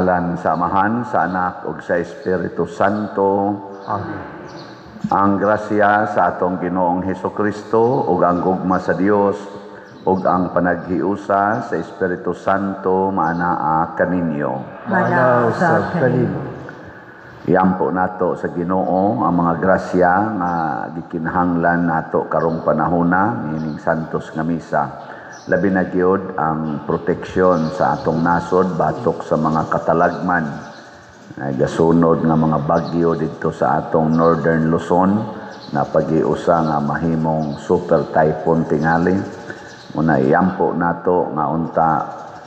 ngalan sa Amahan, sa Anak, ug sa Espiritu Santo. Amen. Ang grasya sa atong Ginoong Hesukristo ug ang gugma sa Dios ug ang panaghiusa sa Espiritu Santo maanaa kaninyo. Manaw sa kanimo. Iampo nato sa Ginoo ang mga grasya nga gikinahanglan nato karong panahona niining santos nga misa. Labi na gyud ang proteksyon sa atong nasod batok sa mga katalagman. Gasunod nga mga bagyo dito sa atong Northern Luzon na pag-iusa nga mahimong super typhoon tingali. Muna iampo nato nga unta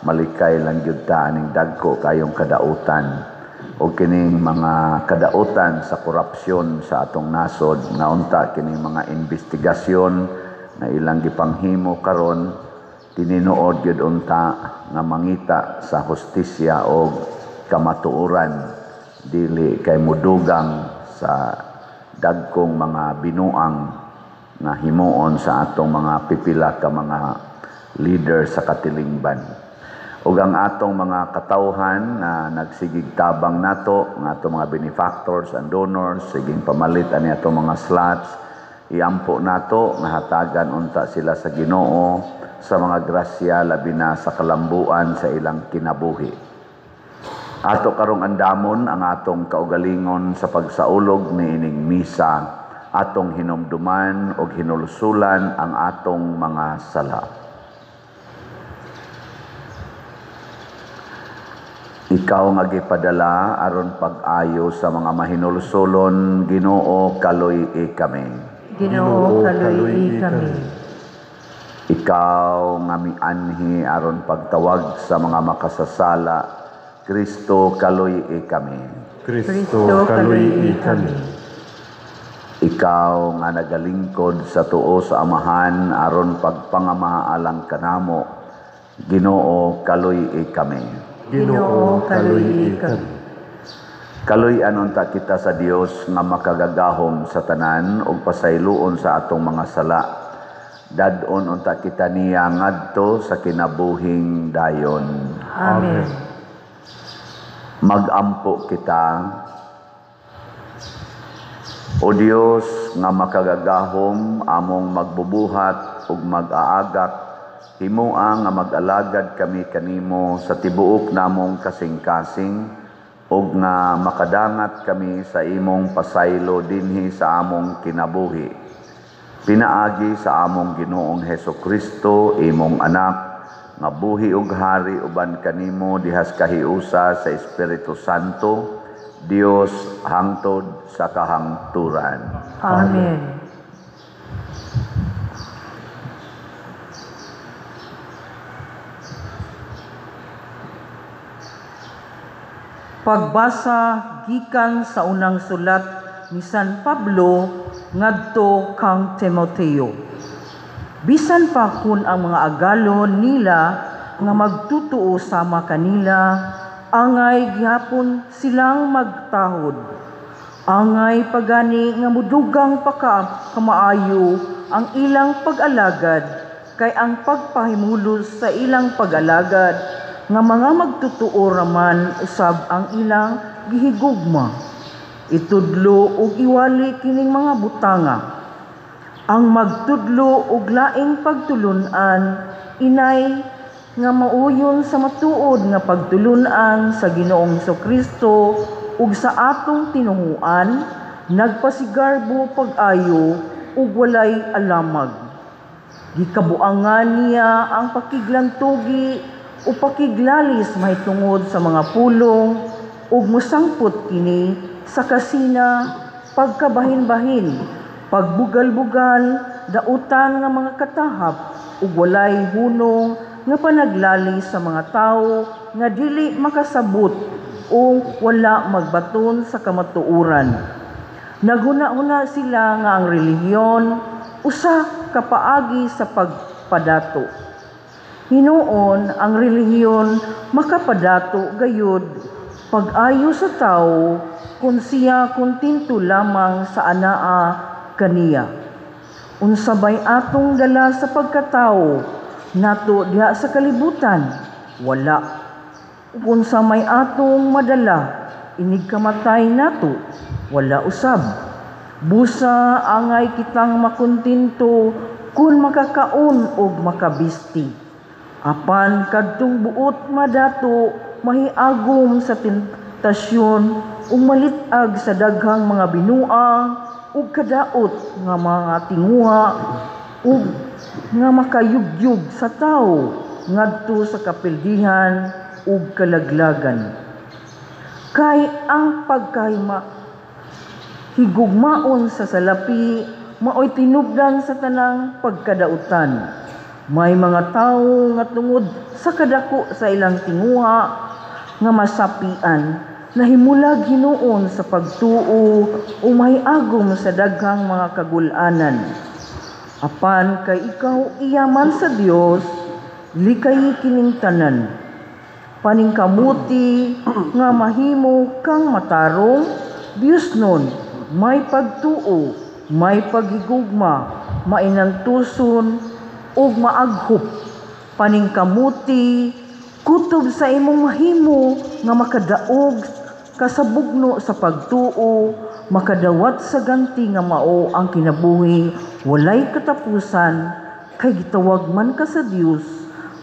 malikay lang gyud ta aning dagko kayong kadautan o kining mga kadautan sa korupsyon sa atong nasod nga unta kining mga investigasyon na ilang gipanghimo karon tininuod gyud unta nga mangita sa hustisya o kamatuoran dili kay mudugang sa dagkong mga binuang nga himuon sa atong mga pipila ka mga leader sa katilingban. Ug ang atong mga katawhan na nagsigig tabang nato nga atong mga benefactors and donors siging pamalit ani atong mga slots iampo nato nga hatagan unta sila sa Ginoo sa mga grasya labi na sa kalambuan sa ilang kinabuhi. Ato karong andamon ang atong kaugalingon sa pagsaulog niining misa, atong hinumduman o hinulsulan ang atong mga sala. Ikaw nga gipadala aron pag-ayo sa mga mahinulsulon, Ginoo kaluy-i kami. Ginoo kaluy-i kami. Ikaw nga mianhi aron pagtawag sa mga makasasala, Kristo kaluy-i kami. Kristo kaluy-i kami. Ikaw nga nagalingkod sa tuo sa Amahan aron pagpangamahaalang kanamo, Ginoo kaluy-i kami. Ginoo kaluy-i kami. Kaluy-an unta kita sa Dios nga makagagahom sa tanan ug pasayloon sa atong mga sala. Dadon unta kita niya ngadto sa kinabuhing dayon. Amen. Magampo kita, O Dios nga makagagahom among magbubuhat ug mag-aagak, himoa nga mag-alagad kami kanimo sa tibuok namong kasing-kasing ug nga makadangat kami sa imong pasaylo dinhi sa among kinabuhi. Pinaagi sa among Ginoong Hesukristo, imong anak, nga buhi ug hari uban kanimo dihas kahiusa sa Espiritu Santo, Dios hangtod sa kahangturan. Amen. Pagbasa gikan sa unang sulat ni San Pablo ngadto kang Timoteo. Bisan pa kun ang mga agalon nila nga magtutuo sama kanila, angay gihapon silang magtahod. Angay pagani nga mudugang kamaayo ang ilang pag-alagad, kay ang pagpahimulos sa ilang pag-alagad nga mga magtutuo raman usab ang ilang gihigugma. Itudlo ug iwali kining mga butanga. Ang magtudlo ug laing pagtulunan inay nga mauyon sa matuod nga pagtulunan sa Ginoong Hesukristo ug sa atong tinuhuan, nagpasigarbo pag-ayo ug walay alamag. Gikabuangan niya ang pakiglantugi o pakiglalis mahitungod sa mga pulong ug musangput kini sa kasina, pagkabahin-bahin, pagbugal-bugal, dautan nga mga katahap ug walay hunong nga panaglalis sa mga tawo nga dili makasabot o wala magbaton sa kamatuoran. Naghuna-huna sila nga ang relihiyon usa ka paagi sa pagpadato. Hinuon ang relihiyon makapadato gayud pag-ayo sa tawo kung siya kontinto lamang sa anaa kaniya. Unsabay atong dala sa pagkatao nato diha sa kalibutan, wala. Kung sa may atong madala, inig kamatay nato, wala usab. Busa angay kitang makuntinto kung makakaon og makabisti. Apan kadtong buot madato, mahiagom sa tentasyon, umalit-ag sa daghang mga binuang, ug kadaot nga mga tinguha, ug nga makayugyug sa tao, ngadto sa kapildihan ug kalaglagan. Kay ang higugmaon sa salapi, maoy tinubdan sa tanang pagkadautan. May mga tawo nga tungod sa kadako sa ilang tinguha nga masapian, nahimulag hinuon sa pagtuo o mahiagom sa daghang mga kagulanan. Apan kay ikaw iyaman sa Dios, likay kining tanan. Paningkamuti nga mahimo kang matarong, Dios nun, may pagtuo, may paghigugma, mainantuson, ug maaghop. Paningkamuti, kutob sa imong mahimo nga makadaog kasabugno sa pagtuo, makadawat sa ganti nga mao ang kinabuhi, walay katapusan, kay gitawag man ka sa Dios,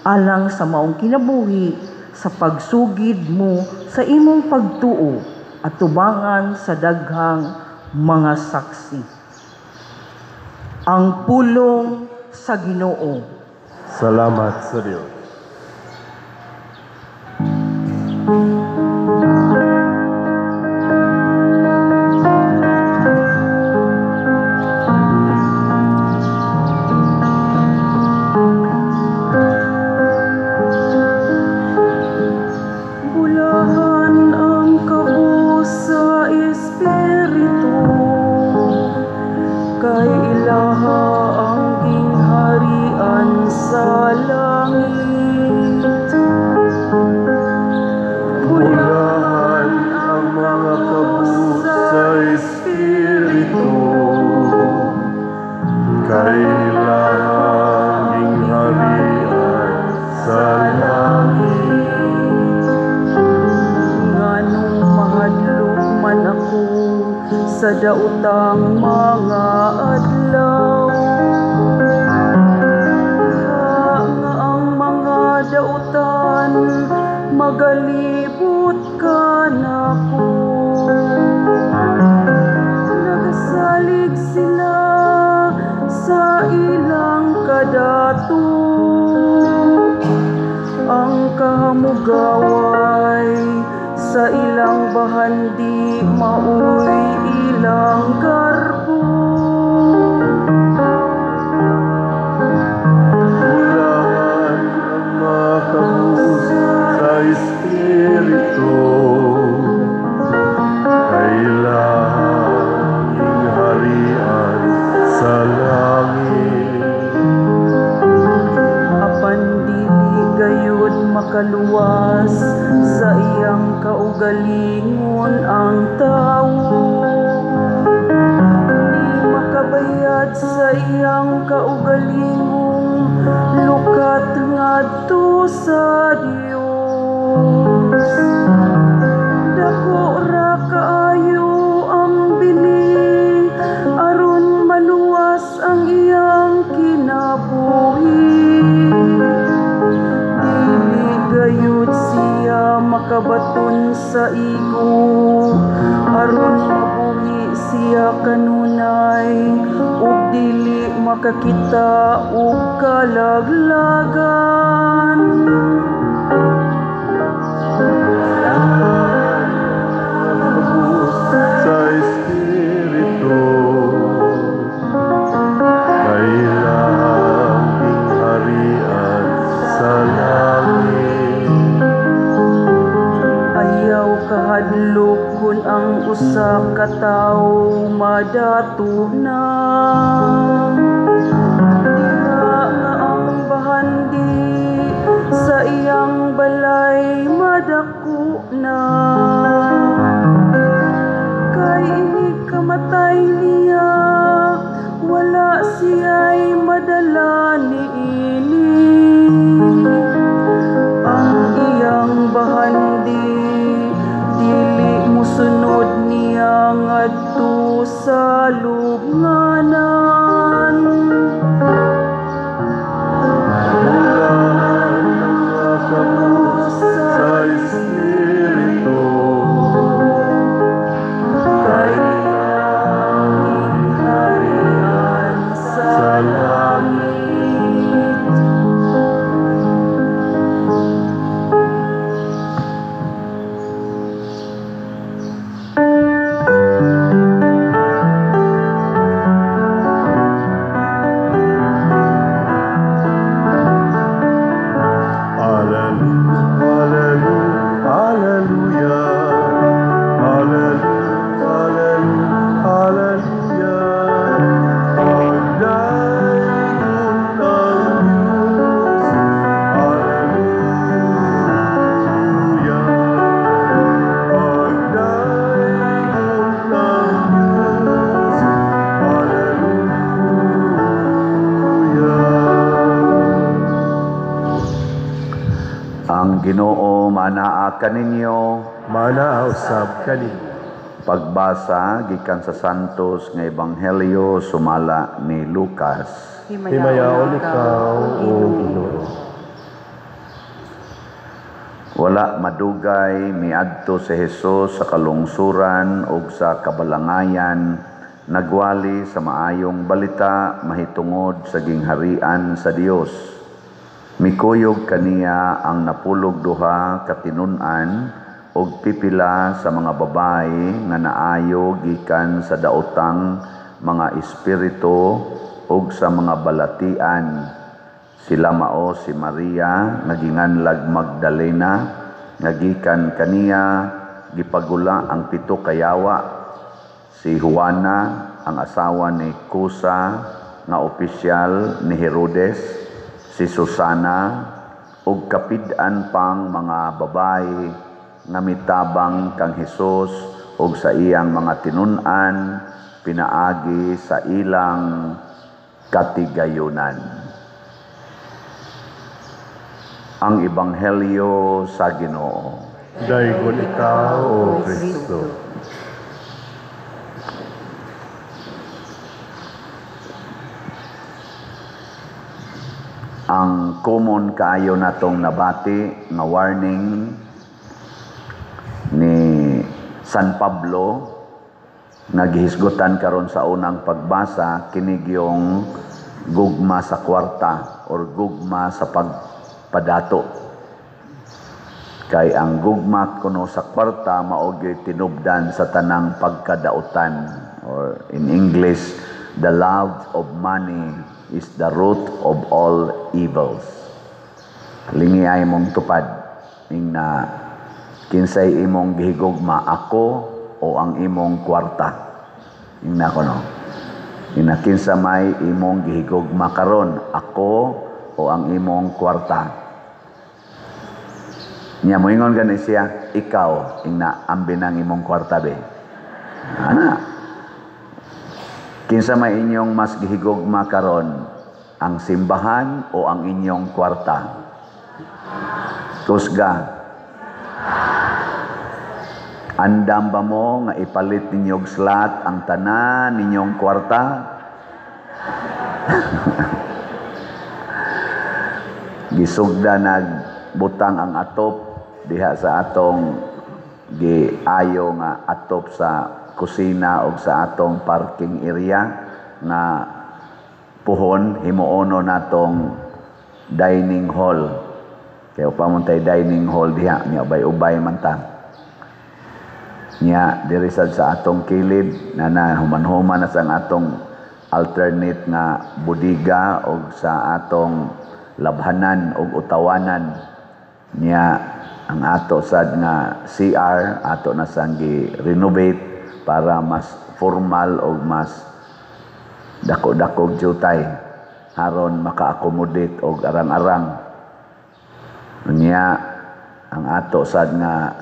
alang sa maong kinabuhi, sa pagsugid mo sa imong pagtuo, at tubangan sa daghang mga saksi. Ang pulong sa Ginoo. Salamat sa Diyos. Bulahan ang kabus sa Espiritu, kay ilaha ang gingharian sa langit. Bulahan ang mga kabus sa Espiritu, kailangang harian sa langit. Nganong mahadlok man ako sa daotang mga adlaw, diha nga ang mga daotan magalibot ka nako. Nagasalig sila sa ilang kadato, ang kahamugaway sa ilang bahandi maoy ilang garbo. Bulahan ang mga kabus sa Espiritu, kailangang harian sa langit. Apan dili gayud makaluwas sa iyang kaugalingon ang tawo, di makabayad sa iyang kaugalingong lukat ngadto sa Dios. Dako ra kaayo ang bili aron maluwas ang iyang kinabuhi. Dili gayud siya makabaton sa igo aron mabuhi siya kanunay, ug dili makakita og kalaglagan. Kabus sa Espiritu, kailangang harian sa langit. Ayaw kahadlok kun ang usa ka tawo madato na, diha nga ang bahandi sa iyang balay madako na. Kay inig kamatay niya, wala siya'y madala niini. Ang iyang bahandi sa lubnganan. Nakakabus sa Espiritu. Kay aming harian sa langit. Ang Ginoo manaa kaninyo. Manausab kaninyo. Pagbasa gikan sa Santos nga Ebanghelyo sumala ni Lucas. Himayaon ikaw, O Ginoo. Wala madugay miadto si Hesus sa kalungsuran ug sa kabalangayan, nagwali sa maayong balita mahitungod sa gingharian sa Dios. Mikuyog kaniya ang napulog duha ka tinun-an ug pipila sa mga babayi nga naayo gikan sa daotang mga espiritu ug sa mga balatian. Sila mao si Maria nga ginganlag Magdalena nga gikan kaniya gipagula ang 7 ka yawa, si Juana ang asawa ni Kusa nga opisyal ni Herodes, si Susana ug kapid-an pang mga babayi nga mitabang kang Hesus ug sa iyang mga tinun-an pinaagi sa ilang katigayunan. Ang Ebanghelyo sa Ginoo. Daygon ikaw, O Kristo. Ang common kaayo natong nabati nga warning ni San Pablo naghisgutan karon sa unang pagbasa kinig yung gugma sa kwarta or gugma sa pagpadato. Kay ang gugma kuno sa kwarta mao gyud tinubdan sa tanang pagkadautan, or in English, the love of money is the root of all evils. Lingi ay mong tupad ing na kinsay imong gihigugma, ako o ang imong kwarta. Ing na ko no. Ing na kinsa may imong gihigugma karon, ako o ang imong kwarta. Nya moingon gani siya, ikaw ing na ambi nang imong kwarta be. Ana. Kinsa may inyong mas gihigugma karon, ang simbahan o ang inyong kwarta? Kusga. Andam ba mo nga ipalit ninyong slot ang tanan ninyong kwarta? Gisugda nagbutang ang atop diha sa atong giayo nga atop sa kusina o sa atong parking area nga puhon himuono natong dining hall. Kaya upamuntay dining hall diha nya ubay-ubay man ta. Nya diri sad sa atong kilid na human-human na sa atong alternate nga budiga o sa atong labhanan o utawanan. Nya ang ato sad nga CR ato na sang gi-renovate para mas formal o mas dako-dakog jutay haron maka-accommodate og arang-arang. Unya ang ato sad nga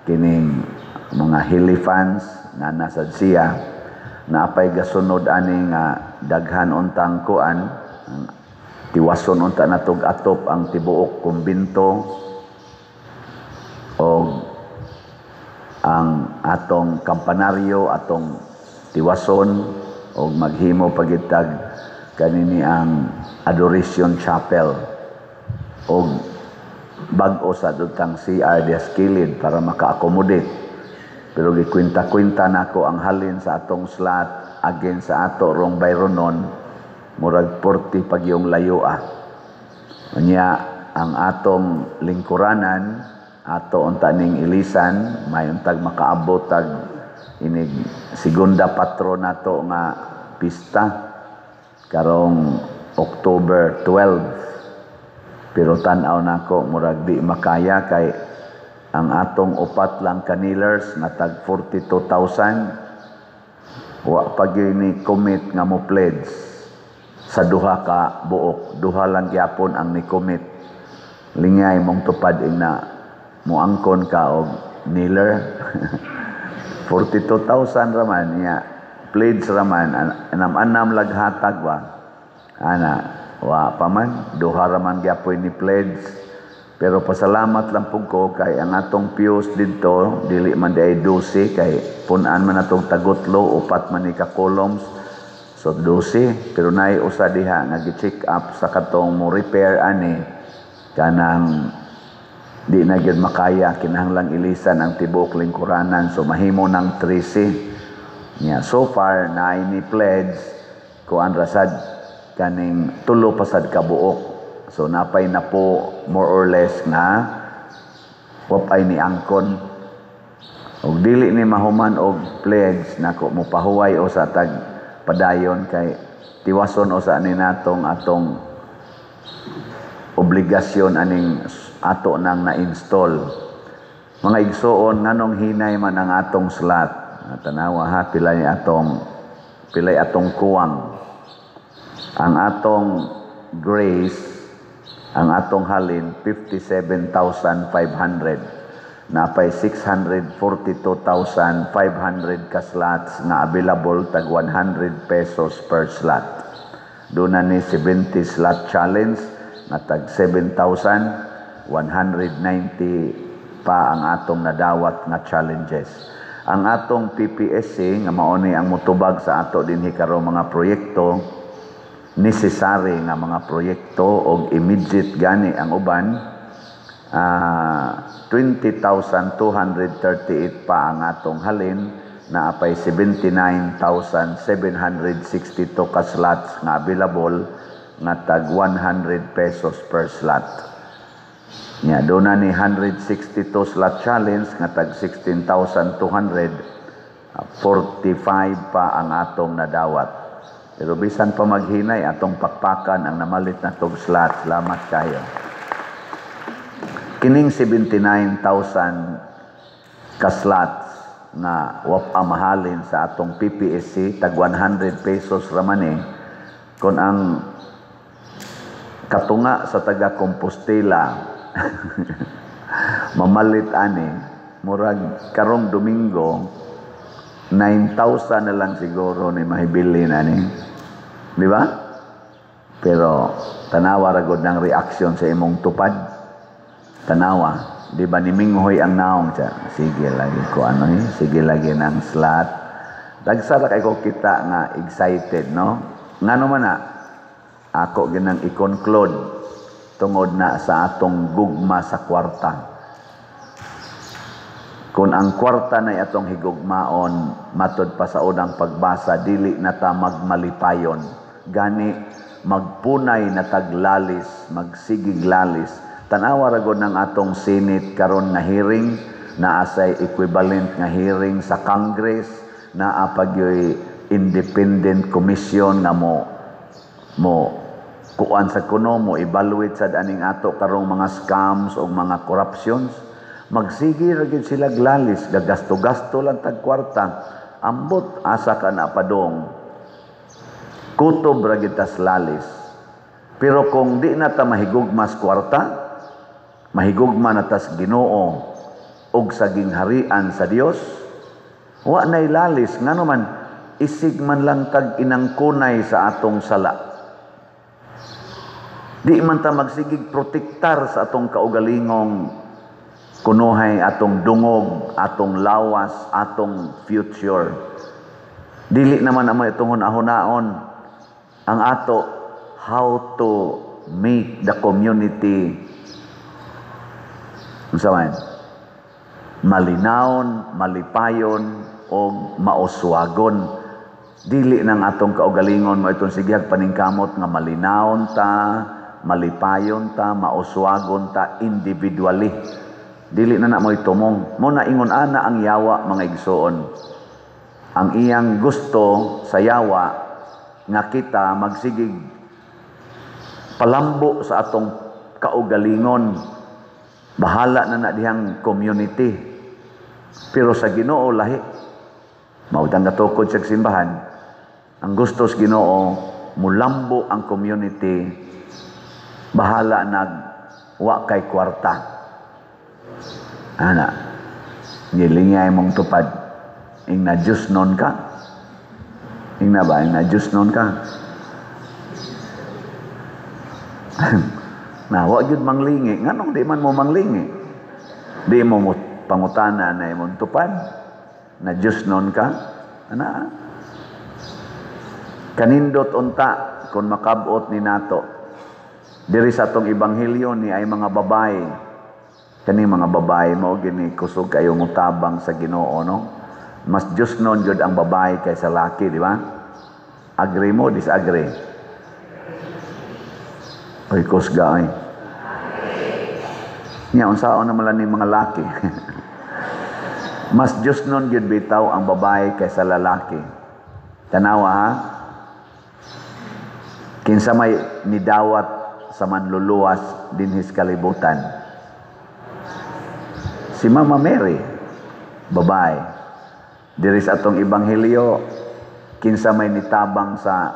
kining mga hilifans na nasad siya na apay gasunod ani nga daghan untang kuan, tiwason unta natog atop ang tibuok kumbinto o ang atong kampanaryo, atong tiwason o maghimo pagitag kanini ang Adoration Chapel o bag-o sa dutang CR dias kilid para maka-accommodate. Pero gikwinta-kwinta nako ang halin sa atong slot again sa ato rong bayronon murag 40 pag yung layo Unya ang atong lingkuranan ato unta ning ilisan may untag makaabot tag inig segunda patron nato nga pista karong October 12. Pero tan-aw nako murag di makaya kay ang atong upat lang kanilers na tag 42,000 wa pag ni commit nga mo pledge sa duha ka buok. Duha lang gyapon ang ni commit. Lingay mong tupad ina mo angkon ka og kneeler 42,000 raman niya pledge raman anam-anam laghatag ba ana wa pa man duha raman gyapon ni pledge. Pero pasalamat lang pug ko kay ang atong pews didto dili man di ay 12 kay punan man atong tagutlo upat man ni ka columns so 12 pero naay usa diha nga gi-check up sa katong mo repair ani kanang di na gyud makaya kinahanglang ilisan ang tibuok lingkuranan so mahimo ng 13 nya so far naay ni pledge kuan rasad kaning tulo pasad ka buok. So napay na po more or less nga wapay ni angkon og dili ni mahuman og pledge nako mo pahuway o sa tag padayon kay tiwason o sa ani natong atong obligasyon aning ato nang na-install. Mga igsoon nganong hinay man ang atong slot tanawa ha pilay atong kuwang ang atong grace ang atong halin 57,500 napay 642,500 ka slots nga available tag 100 pesos per slot. Doon na ni 70 slot challenge na tag 7,190 pa ang atong nadawat nga challenges. Ang atong PPSC nga mao ni ang mutubag sa ato dinhi karong mga proyekto necessary nga mga proyekto og immediate gani ang uban 20,238 pa ang atong halin na apay 79,762 ka slots nga available nga tag 100 pesos per slot. Nya do na ni 162 slot challenge nga tag 16,200 45 pa ang atong nadawat. Pero bisan pa maghinay atong pakpakan ang namalit na tog slot. Salamat kayo. Kining 79,000 ka slots na mahalin sa atong PPSC tag 100 pesos raman kung ang katunga sa taga Compostela mamalit ani murag karong Domingo 9,000 na lang siguro ni mahibili na ni. Di ba? Pero tanawa ra gud ng reaksyon sa imong tupad. Tanawa, di ba ni Minghoy ang naong siya? Sige lagi ko sige lagi ng slot. Dagsara kay ko kita nga excited, no? Ngano man na ako ginang i-conclude tungod na sa atong gugma sa kwarta. Kung ang kwarta na atong higugmaon matod pa sa unang pagbasa dili na ta magmalipayon gani magpunay na taglalis magsigiglalis tanawa ra gud ng atong Senate karon nga hearing na asay equivalent nga hearing sa Congress na apagyoy independent commission nga mo kuan sa kuno mo evaluate sad aning ato karong mga scams o mga corruptions. Magsige ra gyud sila glalis gagasto-gasto lang tag kwarta ambot asa ka na padong kutob ra gyud tas lalis. Pero kung di na ta mahigugmas kwarta mahigugma na tas Ginoo og sa gingharian sa Dios wa nay lalis ngano man isig man lang tag inangkunay sa atong sala. Di man ta magsigig protektar sa atong kaugalingong kunuhay atong dungog, atong lawas, atong future. Dili naman amo itong hunaon ang ato how to make the community malinawon, malipayon o mauswagon. Dili nang atong kaugalingon mo itong sigyag paningkamot nga malinawon ta, malipayon ta, mauswagon ta individually. Dili na mo itumong. Mo na ingon ana ang yawa mga igsoon. Ang iyang gusto sa yawa nga kita magsigig palambo sa atong kaugalingon. Bahala na dihang community. Pero sa Ginoo lahi. Mautang katukod sa simbahan. Ang gusto sa Ginoo mulambo ang community. Bahala wa kay kwarta. Ana. Gilingay mong tupad. Ing na Diyos nun ka. Ing na ba? Ing na Diyos nun ka. Na, wag yun manglingi. Nganong di man mo manglingi? Di mo pangutana na imong tupad. Na Diyos nun ka. Ana. Kanindot unta kung makabot ni nato. Diri sa tong ibanghilyo ni ay mga babae. Kani mga babae mo gini kusog kayo mutabang sa Ginoo, no? Mas Diyos nun jud ang babae kaysa laki, di ba? Agree mo, disagree? Oy, kusga, ay. Nga, unsaon naman ni mga laki. Mas Diyos nun jud bitaw ang babae kaysa lalaki. Tanawa, ha? Kinsa may nidawat sa manluluwas dinhis kalibutan. Si Mama Mary, babae. Diri sa atong ibanghilyo, kinsa may nitabang sa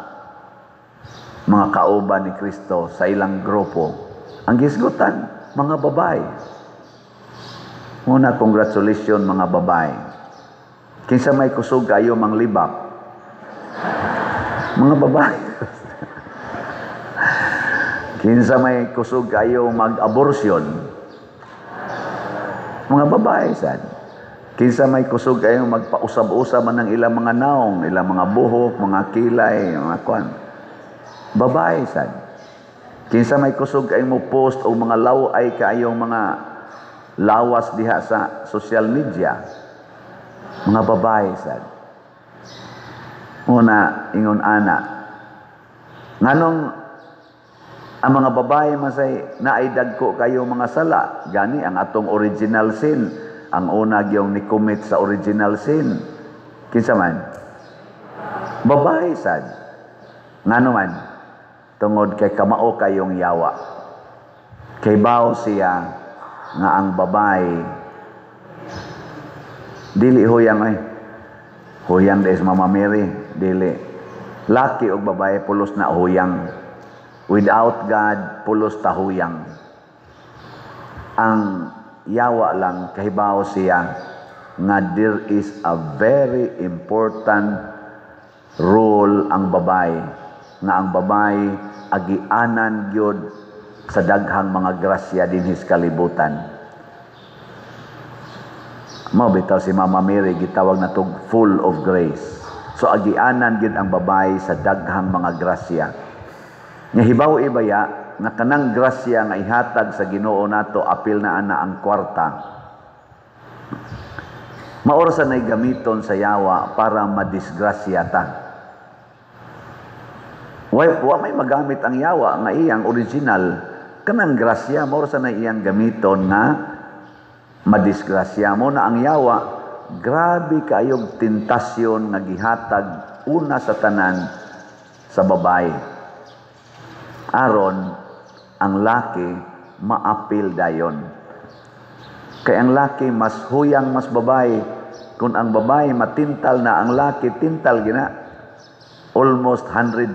mga kauban ni Kristo sa ilang grupo. Ang gisgutan, mga babae. Muna, congratulations mga babae. Kinsa may kusog kayo manglibak. Mga babae. Kinsa may kusog kayo mag-abortion. Mga babae, sad. Kinsa may kusog kayo magpausab-usab man ng ilang mga naong, ilang mga buhok, mga kilay, mga kwan. Babae, sad. Kinsa may kusog kayo mo post o mga laway kayong mga lawas diha sa social media. Mga babae, sad. Una, ingon ana. Nganong ang mga babae masay naidagko kayo mga sala. Gani ang atong original sin. Ang una gyung ni-commit sa original sin. Kinsa man? Babae, sad. Ngano man? Tungod kay kamao kayong yawa. Kay bao siya nga ang babae dili huyang ay. Huyang des Mama Mary, dili. Laki og babae pulos na huyang. Without God, pulos ta huyang. Ang yawa lang kahibaw siya nga there is a very important role ang babae, nga ang babae agianan gyud sa daghang mga grasya dinhis kalibutan. Mao bitaw si Mama Mary gitawag na tog full of grace. So agianan gyud ang babae sa daghang mga grasya. Nga hibaw ibaya nga kanang grasya nga ihatag sa Ginoo nato apil na ana ang kwarta. Maorasan ay gamiton sa yawa para madisgrasya ta. Wa may magamit ang yawa nga iyang original kanang grasya maorasan ay iyang gamiton nga madisgrasya mo na ang yawa. Grabe kayog tentasyon nga gihatag una sa tanan sa babae. Aron ang laki maapil dayon. Kay ang laki mas huyang mas babae. Kung ang babae matintal na, ang laki tintal gina. Almost 100%.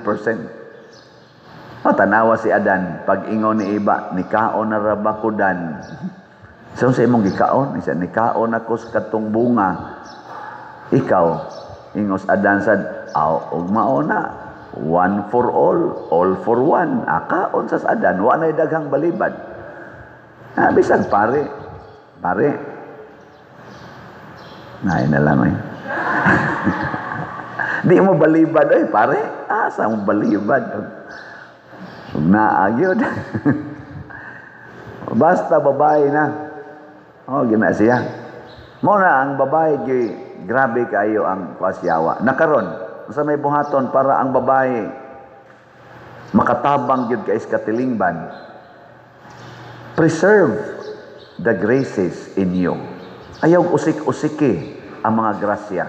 Tanawa si Adan, pag ingon ni iba, nikaon na rabakudan. So sa imong gikaon, isa nikaon ako sa katong bunga. Ikaw, ingos Adan sad, og maona. One for all for one. Akaon sa Adan, wa nay daghang balibad. Bisag pare. Nay na lang Di mo balibad, ay pare, asa mo balibad? Huwag naagyod. Basta babae na. Oh, gina siya. Muna ang babae, grabe kayo ang kwasyawa. Nakaron, sa may buhaton para ang babae makatabang yun ka iskatilingban. Preserve the graces in you. Ayaw usik-usiki ang mga grasya.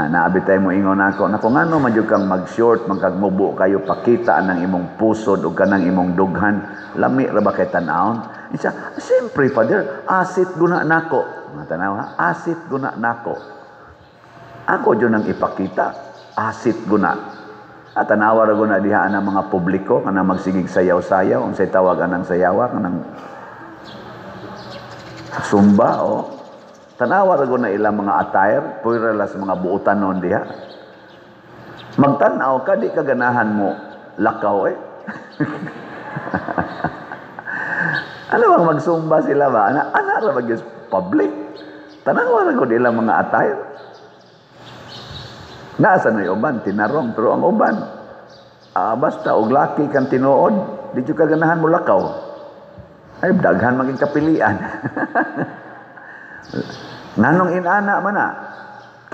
Naabi tayo mo ingon ako, na kung ano madyo kang mag-short, magkagmubo kayo, pakita ng imong pusod o kanang imong dughan, lami ra ba kay tanawon? Isa, siyempre, Father, asit guna nako. Mga tanaw ha, asit guna nako. Ako dyan ang ipakita, asit guna. At tanawa ra guna diha ang mga publiko, kanang magsigig sayaw-sayaw, ang say tawag anang sayawa, kanang sumba, o. Tanawa ra guna ilang mga attire, pura las mga buutan noon diha. Magtanaw ka, di ka ganahan mo lakaw eh. Ano bang magsumba sila ba? Ana ra mag public. Tanawa ra gud ilang mga attire. Nasa na yung uban, tinarong, pero ang uban, basta og laki kang tinuod, di ka ganahan mo lakaw. Ay, daghan maging kapilian. Nganong inana man na,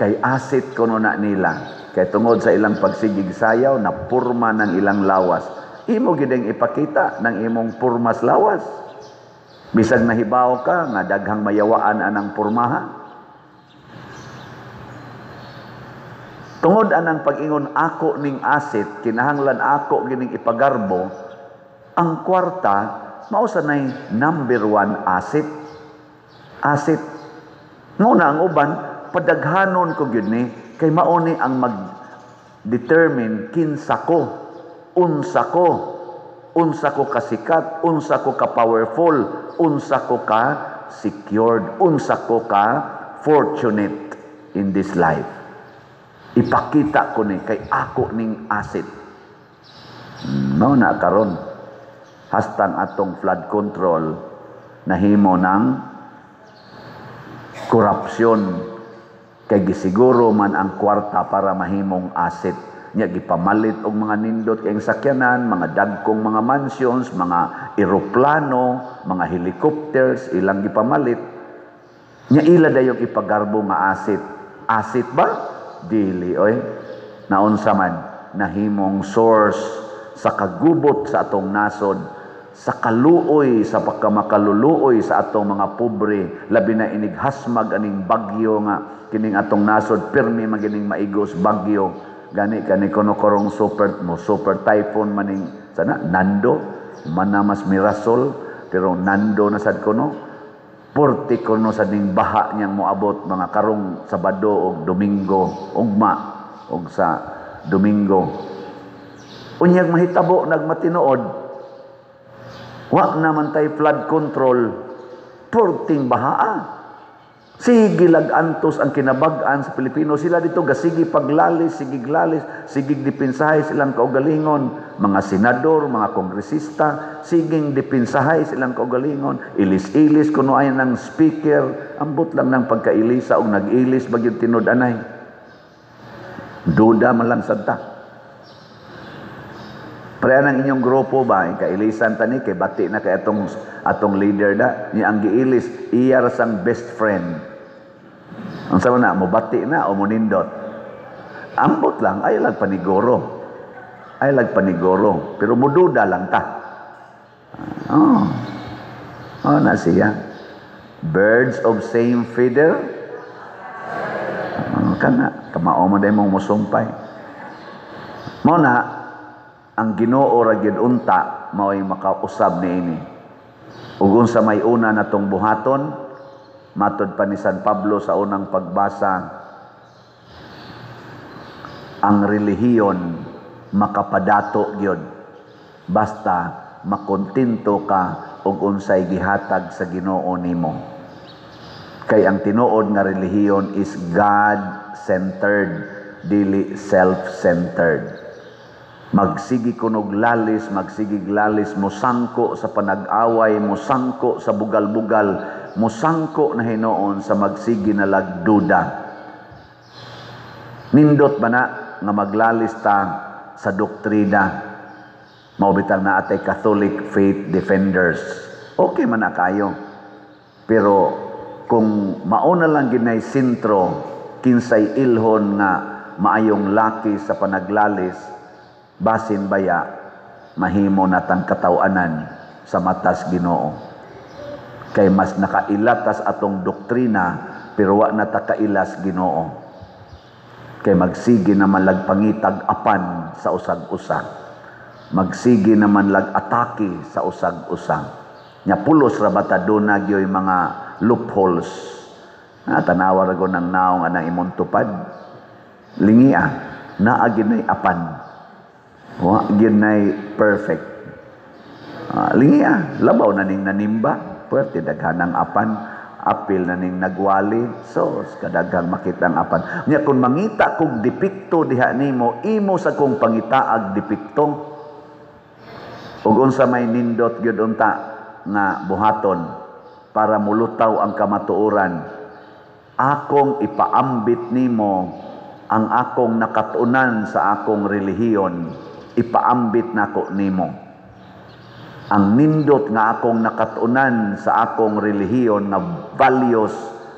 kay asit ko na nila, kay tungod sa ilang pagsigig sayaw, na purma ng ilang lawas. Imo gideng ipakita ng imong purmas lawas. Bisag nahibaw ka, nga daghang mayawaan anang purmaha. Tungod anang pag-ingon ako ning asit, kinahanglan ako gining ipagarbo, ang kwarta, mausa na number 1 asit. Asit. Nguna ang uban, padaghanon ko gyud ni, kay mauni ang mag-determine kinsa ko, unsa ko kasikat, unsa ko ka powerful, unsa ko ka secured, unsa ko ka fortunate in this life. Ipakita ko ni kay ako ning asit. No na karon hastang atong flood control nahimo ng korupsyon, kay gisiguro man ang kwarta para mahimong asit. Nya gipamalit og mga nindot kay sakyanan, mga dagkong mga mansions, mga eroplano, mga helicopters, ilang gipamalit. Nya ila dayog ipagarbo nga asit. Asit ba? Dili oy. Naunsa man nahimong source sa kagubot sa atong nasod, sa kaluoy, sa pagkamakaluluoy sa atong mga pobre, labi na inighasmag aning bagyo nga kining atong nasod, pirmi magining maigos bagyo, gani kuno korong super typhoon maning sana Nando, manamas Mirasol, pero Nando na sad kuno, porti kuno sa ning baha niyang moabot mga karong Sabado o Domingo, ugma og sa Domingo. Unyag mahitabo nagmatinuod, wa naman tay flood control, porting bahaa. Sige lag-antos ang kinabag-an sa Pilipino. Sila dito gasigi paglalis, sigig dipinsahay silang kaugalingon. Mga senador, mga kongresista, siging dipinsahay silang kaugalingon. Ilis-ilis kuno ay ng speaker, ambot lang ng pagkailisa o nag-ilis bagyong tinud-anay. Duda man lang sadta. Pareha ng inyong grupo ba, kailisan tani, kay bati na kay atong leader da, niya ang giilis, iya sang best friend. Ang sama na, mo bati na o mo nindot. Ambot lang, ay lag paniguro. Pero mududa lang ta. Na siya. Birds of same feather. Kana, kamao mo dahil mong musumpay. Muna, ang Ginoo ra gyud unta mao'y makausab niini. Ug unsa may una natong buhaton, matud pa ni San Pablo sa unang pagbasa, ang relihiyon makapadato gyud basta makontento ka ug unsay gihatag sa Ginoo nimo. Kay ang tinuod nga relihiyon is God-centered, dili self-centered. Magsigi kunog lalis, magsigig lalis, musangko sa panag-away, musangko sa bugal-bugal, musangko na hinoon sa magsigi na lagduda. Nindot ba na nga maglalista sa doktrina? Maubitang na atay Catholic faith defenders. Okay man na kayo. Pero kung mauna lang ginay sentro, kinsay ilhon nga maayong laki sa panaglalis, basin baya, mahimo natang katawanan sa matas Ginoo. Kay mas nakailatas atong doktrina, pero wa na takailas Ginoo. Kay magsigi naman lagpangitag apan sa usag-usag. Magsigi naman lag-atake sa usag-usag. Nya pulos ra bata dunag yoy mga loopholes. Tanawa ra go ng naong anang imong tupad. Lingia, naa ginay apan. Wa ginay perfect. Lingia, labaw na ning nanimba, puwerte daghanang apan. Apil na ning nagwali, so kadaghang makitang apan. Nya kung mangita kog depekto diha nimo, imo sa kong pangitaag depekto. Ug unsa may nindot gyud unta nga buhaton para mulutaw ang kamatuoran, akong ipaambit nimo ang akong nakatunan sa akong relihiyon, ipaambit nako nimo. Ang nindot nga akong nakatunan sa akong relihiyon nga values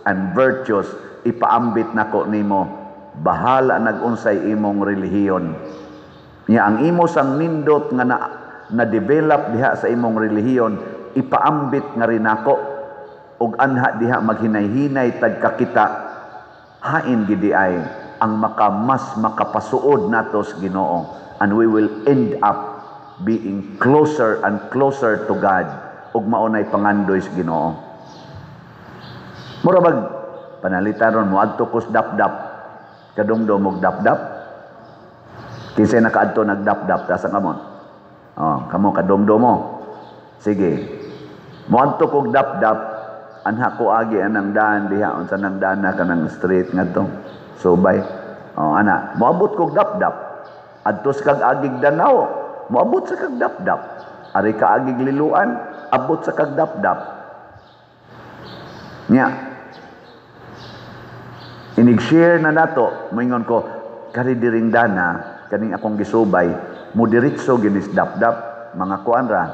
and virtues, ipaambit nako nimo. Bahala nagunsay imong relihiyon. Nya ang imo sang nindot nga na-develop diha sa imong relihiyon, ipaambit nga rin ako ug anha diha maghinay-hinay tagkakita, hain gidi ay ang mas makapasuod nato sa Ginoo, and we will end up being closer and closer to God ug maunay pangandoy sa Ginoo. Mura bag panalitaron mo adto kos dapdap, kadungdong og dapdap, kinsay nakaadto nagdapdap ta sa kamon. Kamo kadomdo mo. Sige. Moadto kog dapdap, anha ko agi anang daan diha unsa nang dana kanang street ngadto. Subay. Ana, moabot kog dapdap. Adto sa kag agig Danao, moabot sa kag dapdap. Ari ka agig Liluan, abot sa kag dapdap. Nya. Inig-share na nato, moingon ko, kari diring dana, kaning akong gisubay, mo diretso ginis dapdap, mga kuanra,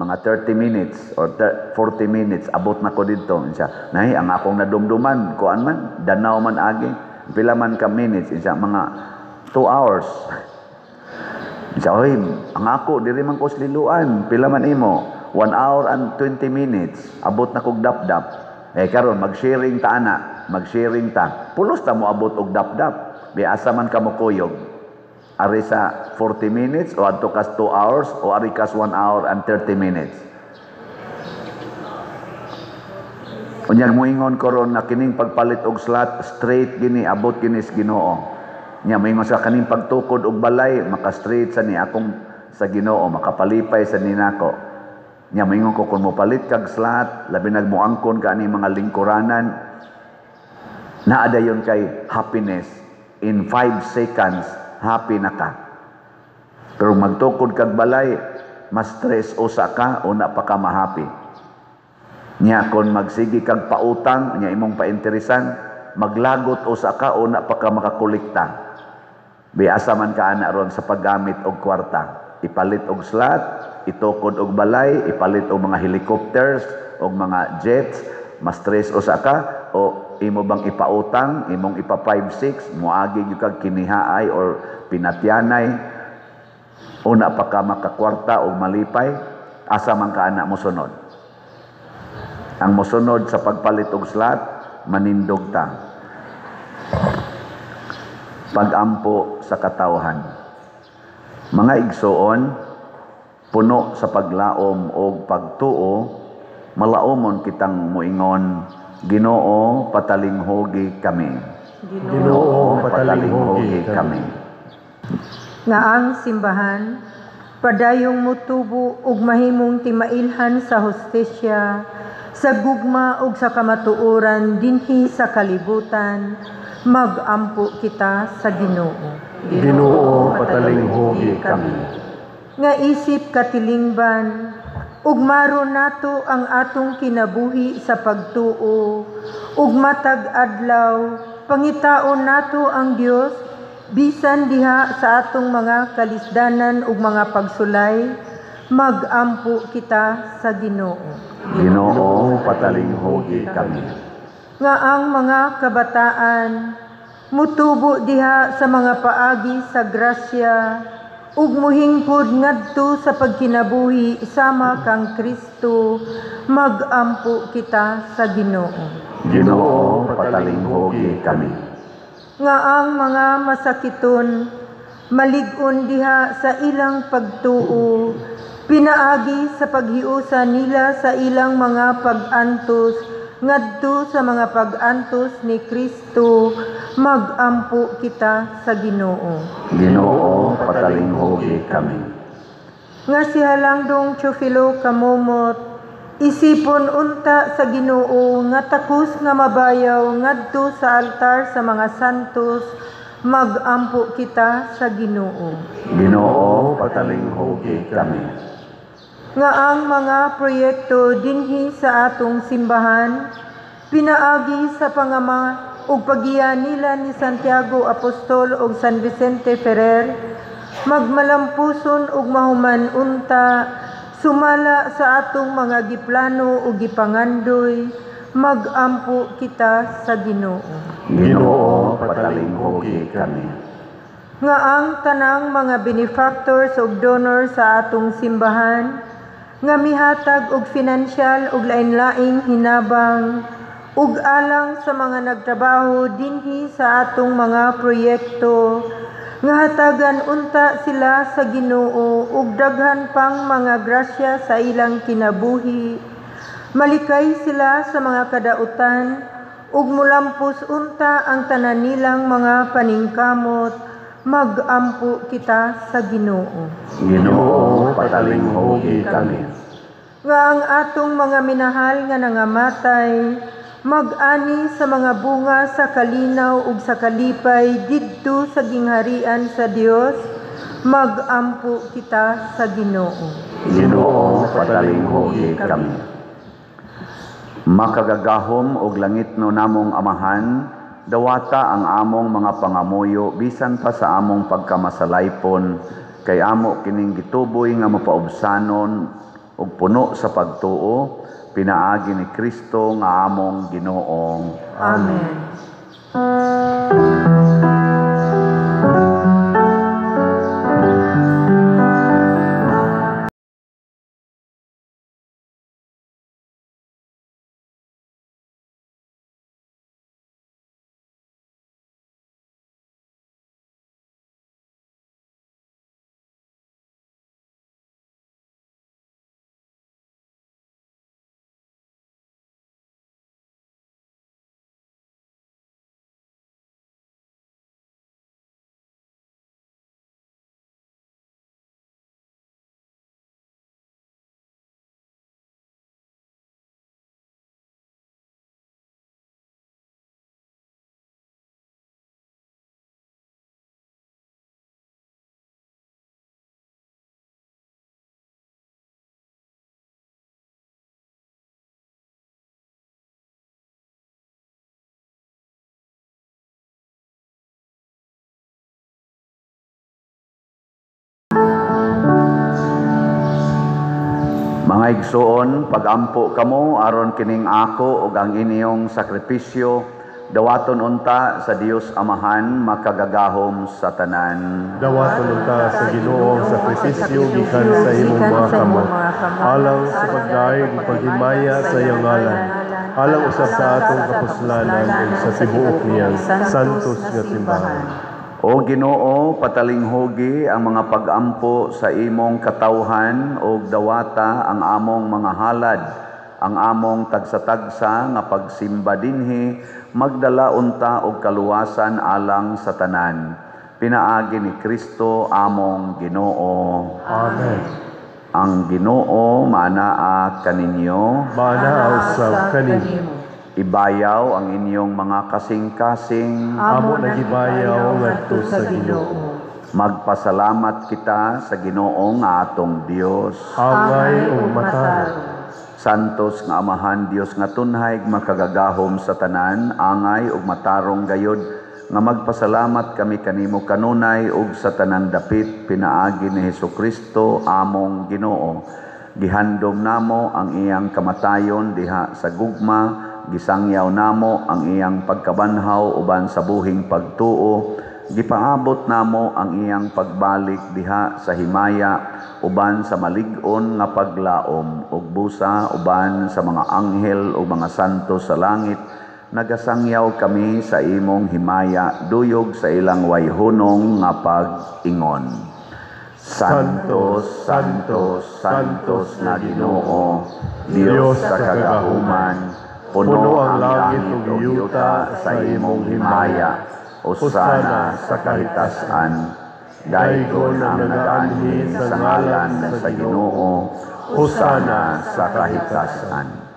mga 30 minutes or 40 minutes abot na ko dito. Insya, nahi ang akong nadumduman, kuan man, Danao man agi, pila man ka minutes, insya, mga 2 hours. Insya, oy, ang ako, diri man ko Liluan, pila man imo, 1 hour and 20 minutes, abot na kog dapdap. Karon mag-sharing ta ana, mag-sharing ta. Pulos ta mo abot og dapdap, biasa man ka mo kuyog. Ari sa 40 minutes o adto kas 2 hours o ari kas 1 hour and 30 minutes. Unyag moingon ko ron na kining pagpalit og slot straight gini abot gini sa Ginoo. Nya moingon sa kaning pagtukod og balay maka-straight sa ni akong sa Ginoo, makapalipay sa ninako. Nya moingon ko kung mopalit kag slot, labi nagmuangkon ka ani mga lingkuranan, naa dayon kay happiness in 5 seconds. Happy na ka. Pero magtukod kag balay, mas stress usa ka o na pa ka ma-happy. Nya kon magsigi kag pautang, nya imong painteresan, maglagot usa ka o na pa ka makakolekta. Biasa man ka ana ron sa paggamit og kwarta. Ipalit og slot, itukod og balay, ipalit og mga helicopters og mga jets, mas stress usa ka o imo bang ipautang, imong ipa 5-6, muagi gyud kag kinihaay or pinatyanay, una pa ka makakwarta o malipay, asa man ka ana mosunod. Ang mosunod sa pagpalit og slot, manindog ta. Pagampo sa katawhan. Mga igsoon, puno sa paglaom o pagtuo, malaumon kitang muingon, Ginoo, patalinghogi kami. Ginoo, patalinghogi kami. Nga ang simbahan, padayong mutubo ug mahimong timailhan sa hustisya, sa gugma ug sa kamatuoran dinhi sa kalibutan, magampo kita sa Ginoo. Ginoo, patalinghogi kami. Nga isip katilingban, ug maron nato ang atong kinabuhi sa pagtuo, ug matag adlaw pangitaon nato ang Dios bisan diha sa atong mga kalisdanan ug mga pagsulay, magampo kita sa Ginoo. Ginoo, patalinghogi kami. Nga ang mga kabataan mutubo diha sa mga paagi sa grasya ug muhingpod ngadto sa pagkinabuhi sama kang Kristo, magampo kita sa Ginoo. Ginoo, patalinghogi kami. Nga ang mga masakiton malig-on diha sa ilang pagtuo, pinaagi sa paghiusa nila sa ilang mga pag-antos ngadto sa mga pag-antos ni Kristo, magampo kita sa Ginoo. Ginoo, patalinghogi kami. Nga si Halangdong Teofilo Kamomot, isipon unta sa Ginoo nga takos nga mabayaw ngadto sa altar sa mga santos, magampo kita sa Ginoo. Ginoo, patalinghogi kami. Nga ang mga proyekto dinhi sa atong simbahan, pinaagi sa pangama ug paggiya nila ni Santiago Apostol ug San Vicente Ferrer, magmalampuson ug mahuman unta, sumala sa atong mga giplano ug gipangandoy, magampo kita sa Ginoo. Ginoo, patalinghogi kami. Nga ang tanang mga benefactors ug donors sa atong simbahan, nga mihatag og financial ug lain-laing hinabang ug alang sa mga nagtrabaho dinhi sa atong mga proyekto, nga hatagan unta sila sa Ginoo ug daghan pang mga grasya sa ilang kinabuhi. Malikay sila sa mga kadautan ug mulampos unta ang tanan nilang mga paningkamot, magampo kita sa Ginoo. Ginoo, patalinghogi kami. Nga ang atong mga minahal nga nangamatay, mag-ani sa mga bunga sa kalinaw ug sa kalipay didto sa gingharian sa Dios, magampo kita sa Ginoo. Ginoo, patalinghogi kami. Makagagahom og langit no namong amahan, dawata ang among mga pangamuyo bisan pa sa among pagkamasalaypon, kay amo kining gituboy nga mapaubsanon ug puno sa pagtuo, pinaagi ni Kristo nga among Ginoo. Amen. Mga igsoon, pagampo kamo aron kining ako ug ang inyong sakripisyo dawaton unta sa Dios Amahan makagagahom sa tanan. Dawaton unta sa Ginoo ang sakripisyo gikan sa imong mga kamot, alang sa pagdaig ug paghimaya sa iyang ngalan, alang usab sa atong kapuslanan ug sa tibuok niyang santos nga simbahan. O Ginoo, patalinghogi ang mga pagampo sa imong katawhan ug dawata ang among mga halad, ang among tagsa-tagsa nga pagsimba dinhi, magdala unta og kaluwasan alang sa tanan. Pinaagi ni Kristo among Ginoo. Amen. Ang Ginoo maanaa kaninyo, Maanaa usab kanimo. ibayaw ang inyong mga kasing-kasing. Amo nagibayaw ngadto sa Ginoo. Magpasalamat kita sa Ginoo nga atong Dios. Angay ug matarong. Santos nga Amahan Dios nga tunhay makagagahom sa tanan, angay ug matarong gayod nga magpasalamat kami kanimo kanunay ug sa tanang dapit pinaagi ni Hesukristo among Ginoo. Gihandom namo ang iyang kamatayon diha sa gugma, gisangyaw namo ang iyang pagkabanhaw uban sa buhing pagtuo, gipaabot namo ang iyang pagbalik diha sa himaya uban sa malig-on nga paglaom ug busa uban sa mga anghel ug mga santo sa langit. Nagasangyaw kami sa imong himaya duyog sa ilang wayhunong nga pag-ingon. Santos, Santos, Santos na Ginoo, Dios sa kagahuman, puno ang langit ug yuta sa imong himaya. Hosana sa kahitasan, daygon ang nagaanhin sa ngalan sa Ginoo. Hosana sa kahitasan.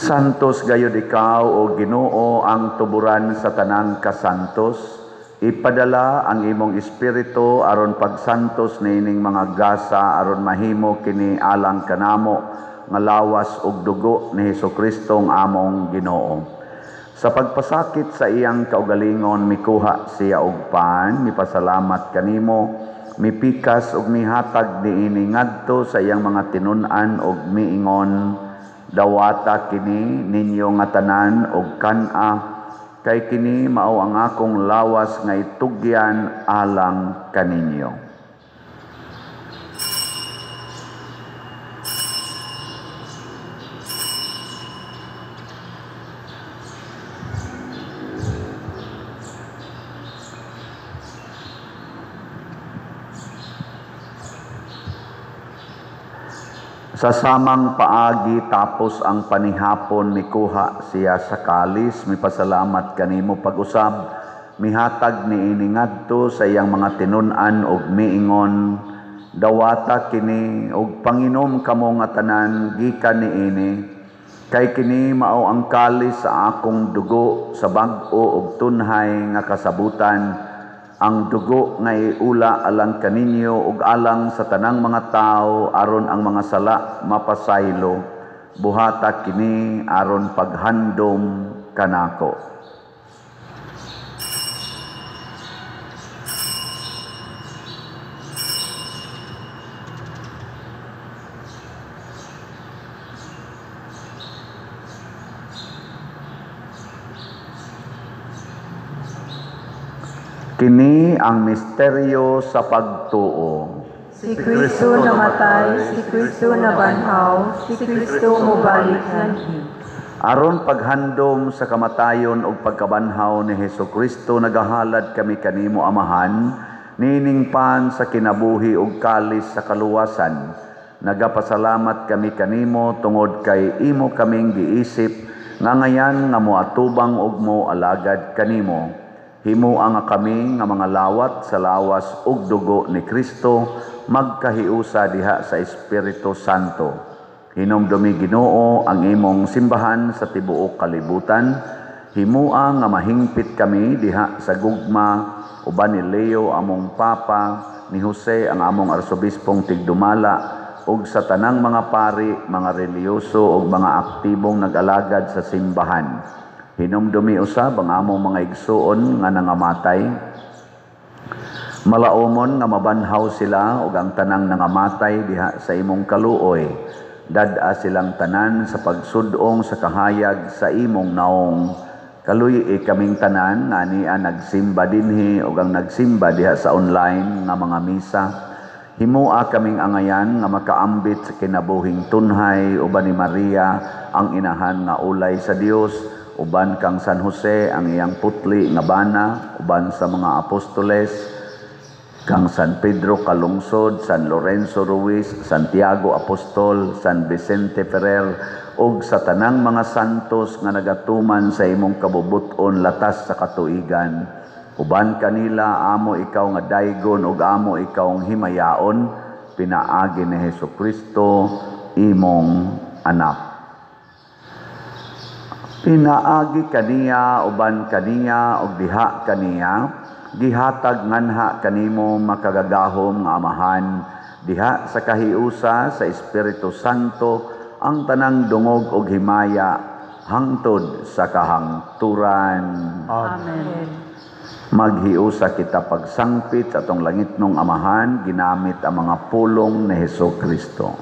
Santos gayud ikaw o Ginoo ang tuburan sa tanang kasantos. Ipadala ang imong espiritu aron pagsantos niining mga gasa aron mahimo kini alang kanamo nga lawas ug dugo ni Hesukristo ang among Ginoo. Sa pagpasakit sa iyang kaugalingon mikuha siya og pan, mipasalamat kanimo, mipikas ug mihatag niini ngadto sa iyang mga tinun-an ug miingon, dawata kini ninyo nga tanan og kan-a, kay kini mao ang akong lawas nga itugyan alang kaninyo. Sa samang paagi tapos ang panihapon mikuha siya sa kalis, mipasalamat kanimo pag-usab, mihatag niini ngadto sa iyang mga tinun-an ug miingon, dawata kini ug panginom kamo nga tanan gikan niini, kay kini mao ang kalis sa akong dugo sa bag-o ug tunhay nga kasabutan, ang dugo nga iula alang kaninyo ug alang sa tanang mga tao aron ang mga sala mapasaylo. Buhata kini aron paghandom kanako. Kini ang misteryo sa pagtuo. Si Kristo namatay, si Kristo nabanhaw, si Kristo mubalik nanhi. Aron paghandom sa kamatayon ug pagkabanhaw ni Hesukristo nagahalad kami kanimo Amahan, nining pan sa kinabuhi ug kalis sa kaluwasan. Nagapasalamat kami kanimo tungod kay imo kaming giisip nga ngayan nga moatubang ug mo alagad kanimo. Himuang nga kami nga mga lawat sa lawas ug dugo ni Kristo magkahiusa diha sa Espiritu Santo. Hinumdumi Ginoo ang imong simbahan sa tibuok kalibutan. Himuang nga mahingpit kami diha sa gugma uban ni Leo among Papa, ni Jose ang among arsobispong tigdumala ug sa tanang mga pari, mga reliyoso ug mga aktibong nag-alagad sa simbahan. Hinumdumi usab ang among mga igsuon nga nangamatay. Malaumon nga mabanhaw sila ug ang tanang nangamatay diha sa imong kaluoy. Dad-a silang tanan sa pagsudong sa kahayag sa imong naong. Kaluy kaming tanan nga niya nagsimba dinhi ug ang nagsimba diha sa online nga mga misa. Himua kaming angayan nga makaambit sa kinabuhing tunhay uban ni Maria ang inahan nga ulay sa Dios, uban kang San Jose ang iyang putli nga bana, uban sa mga apostoles, kang San Pedro Kalungsod, San Lorenzo Ruiz, Santiago Apostol, San Vicente Ferrer, ug sa tanang mga santos nga nagatuman sa imong kabubuton latas sa katuigan. Uban kanila amo ikaw nga daygon ug amo ikaw ang himayaon, pinaagi ni Hesukristo imong anak. Pinaagi kaniya uban kaniya ug diha kaniya, gihatag nganha kanimo makagagahom nga Amahan, diha sa kahiusa sa Espiritu Santo ang tanang dungog ug himaya hangtod sa kahangturan. Amen. Maghiusa kita pagsangpit sa atong langitnong Amahan ginamit ang mga pulong ni Hesukristo.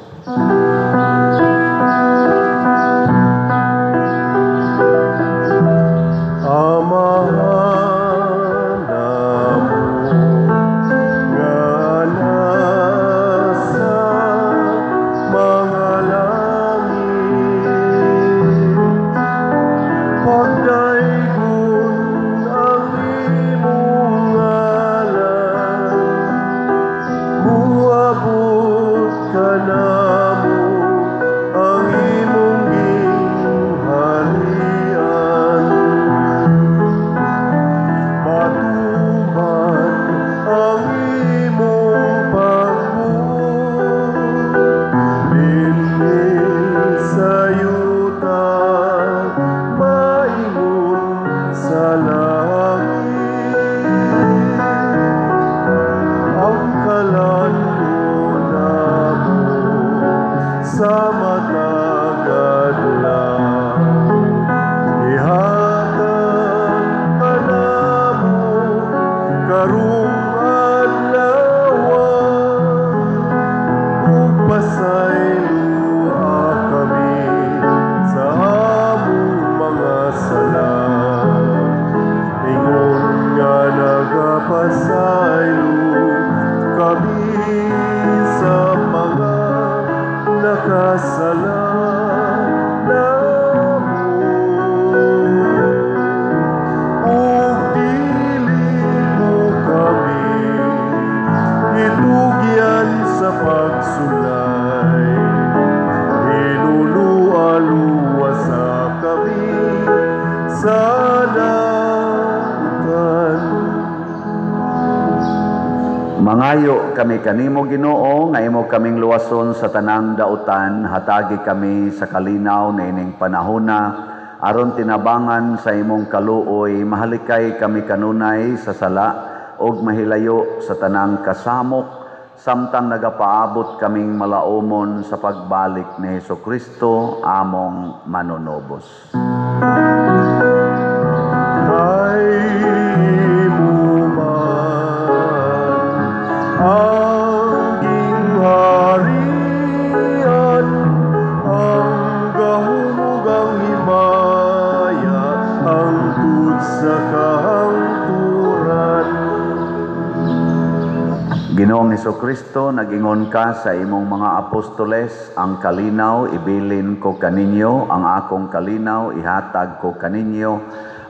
Mangayo kami kanimo Ginoo nga imo kaming luwason sa tanang dautan, hatagi kami sa kalinaw na ining panahona aron tinabangan sa imong kaluoy, mahalikay kami kanunay sa sala og mahilayo sa tanang kasamok samtang nagapaabot kaming malaumon sa pagbalik ni Hesukristo among manunobos. Ginoong Hesukristo, nag-ingon ka sa imong mga apostoles, ang kalinaw ibilin ko kaninyo, ang akong kalinaw ihatag ko kaninyo.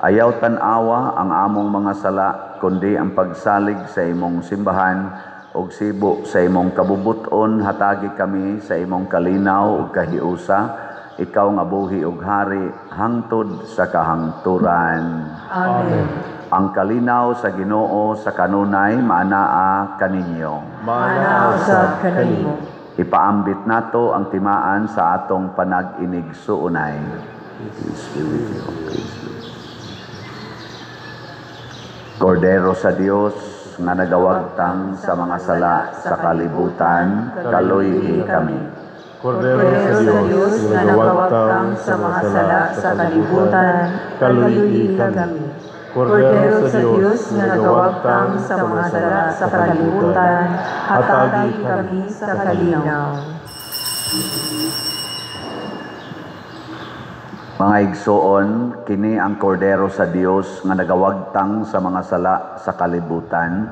Ayaw tan-awa ang among mga sala, kundi ang pagsalig sa imong simbahan ug sibo sa imong kabubuton, hatagi kami sa imong kalinaw ug kahiusa. Ikaw nga buhi ug hari hangtod sa kahangturan. Amen. Ang kalinaw sa Ginoo sa kanunay maanaa kaninyo. Manausab kanimo. Ipaambit nato ang timaan sa atong panag-inigsuunay. Kordero sa Dios nga nagawagtang sa mga sala sa kalibutan, kaluy kami. Kordero sa Diyos nga nagawagtang sa mga sala sa kalibutan, kaluy kami. Kordero sa Diyos nga nagawagtang sa mga sala sa kalibutan, hatagi kami sa kalinaw. Mga igsoon, kini ang kordero sa Dios nga nagawagtang sa mga sala sa kalibutan.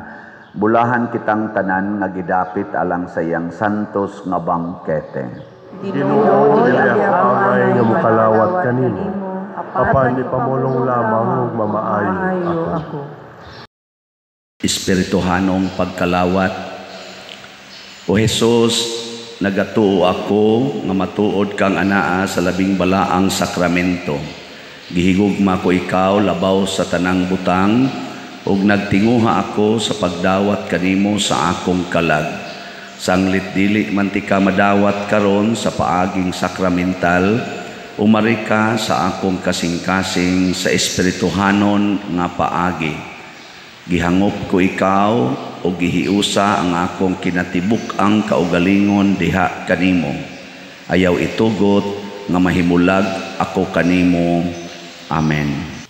Bulahan kitang tanan nga gidapit alang sa iyang santos nga bangkete. Ginoo, dili amay nga mukalawat kanimo. Apan di pamulong lamang ug mamaayo ako. Espirituhanong pagkalawat. O Jesus, nagatuo ako nga matuod kang anaa sa labing balaang sakramento. Gihigugma ko ikaw labaw sa tanang butang ug nagtinguha ako sa pagdawat kanimo sa akong kalag. Sanglit dili man ti ka madawat karon sa paaging sakramental, umari ka sa akong kasing-kasing sa espirituhanon nga paagi. Gihangop ko ikaw o gihiusa ang akong kinatibuk ang kaugalingon diha kanimo. Ayaw itugot nga mahimulag ako kanimo. Amen.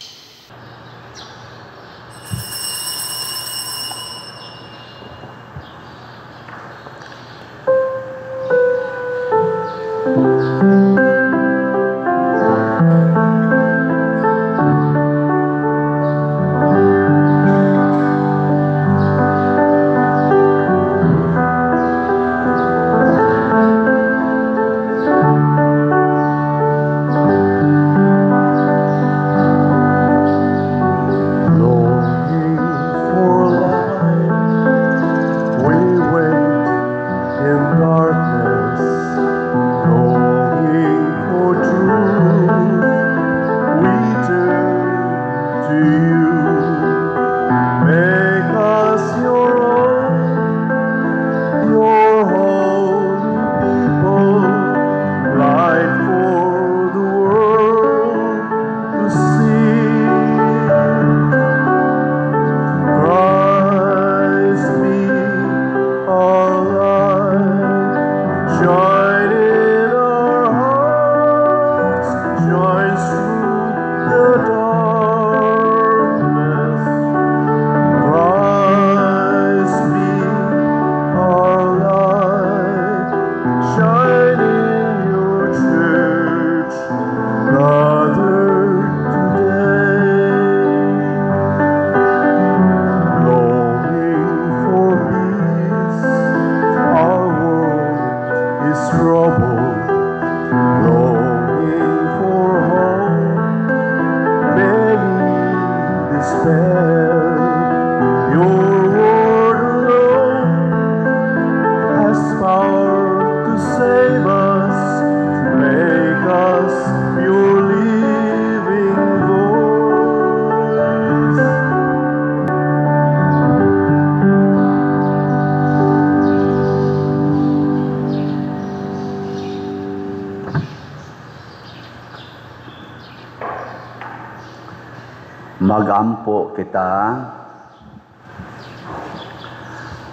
Magampo kita.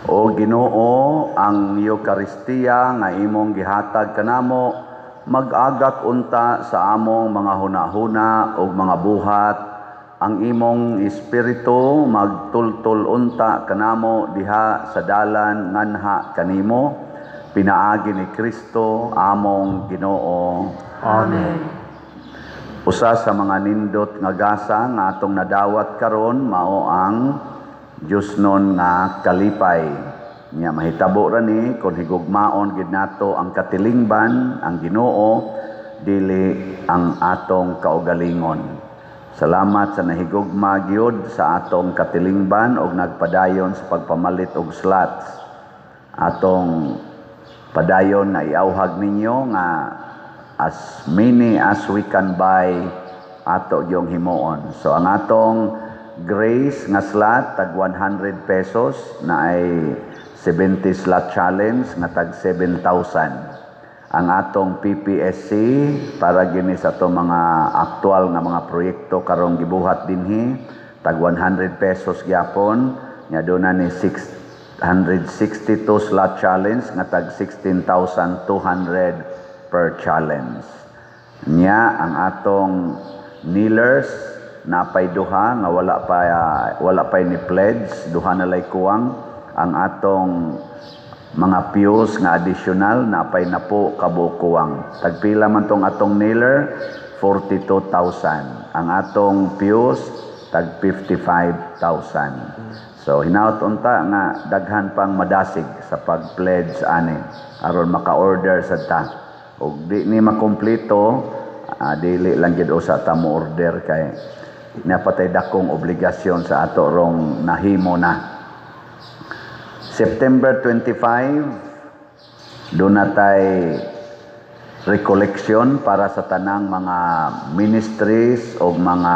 O Ginoo, ang Eucharistia nga imong gihatag kanamo mag-agak unta sa among mga hunahuna ug mga buhat. Ang imong espiritu magtultol unta kanamo diha sa dalan nganha kanimo. Pinaagi ni Kristo among Ginoo. Amen. Usa sa mga nindot nga gasa nga atong nadawat karon mao ang Diosnon nga kalipay. Nya mahitabo ra ni kun higugmaon gid nato ang katilingban, ang Ginoo dili ang atong kaugalingon. Salamat sa nahigugma gyud sa atong katilingban og nagpadayon sa pagpamalit og slots. Atong padayon na iauhag ninyo nga as many as we can buy ato yung himuon. So ang atong grace nga slot tag 100 pesos na ay 70 slot challenge nga tag 7,000. Ang atong PPSC para gini sa ato mga aktual nga mga proyekto karong gibuhat dinhi tag 100 pesos gyapon. Nya do na ni 662 slot challenge nga tag 16,200 per challenge. Nya ang atong kneelers napay duha nga wala pa ni pledge, duha na lay kuwang. Ang atong mga pews nga additional napay na po kabukuwang. Tagpila man tong atong kneeler 42,000. Ang atong pews tag 55,000. So hinaut unta nga daghan pang madasig sa pag-pledge ani aron maka-order sa ta. Og di ni makompleto, dili lang gid usa ta mo order kay napatay dakong obligasyon sa ato rong nahimo na. September 25 doon natay recollection para sa tanang mga ministries o mga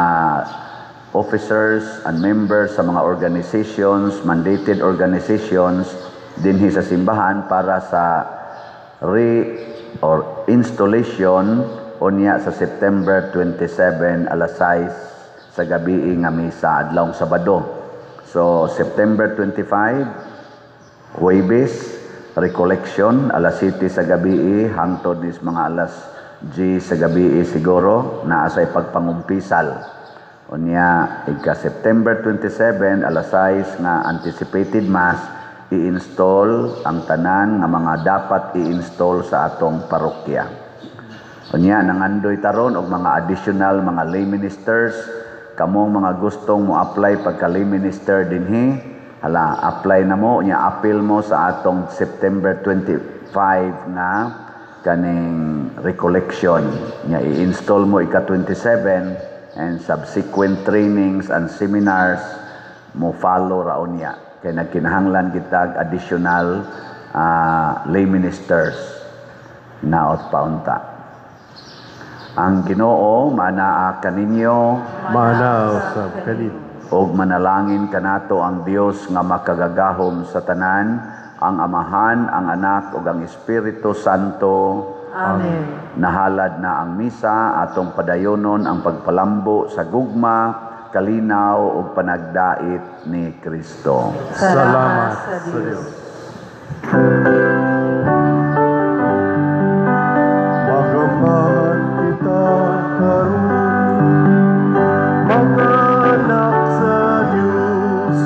officers and members sa mga organizations, mandated organizations dinhi sa simbahan para sa installation unya sa September 27 alas 6 sa gabi nga misa adlawng Sabado. So September 25 Huwebes recollection alas 7 sa gabi hangtod nis mga alas sa gabi siguro na asay pagpangumpisal. Unya ika September 27 alas 6 nga anticipated mass i-install ang tanan nga mga dapat i-install sa atong parokya. Unya nangandoy taron og mga additional mga lay ministers, kamong mga gustong mo apply pagka lay minister dinhi, hala apply na mo, unya appeal mo sa atong September 25 nga kaning recollection. Nya i-install mo ika 27 and subsequent trainings and seminars mo follow raon niya. Kaya nagkinahanglan kitag additional lay ministers naot paunta. Ang Ginoo manaa kaninyo, Mana usab kanin. og manalangin kanato ang Dios nga makagagahom sa tanan, ang Amahan, ang Anak ug ang Espiritu Santo. Amen. Nahalad na ang misa, atong padayonon ang pagpalambo sa gugma, kalinaw ug panagdait ni Kristo. Salamat sa Diyos. Magambahan kita karon, mga anak sa Diyos,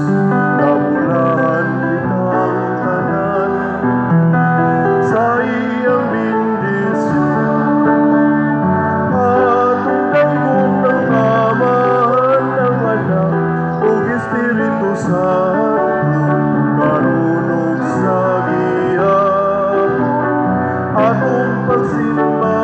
nabulahan kitang tanan, sa iyang bendisyon. Atong dangog ng Amahan, ng Anak, ug Espiritu Santo, karon ug sa gihapon, atong pagsimba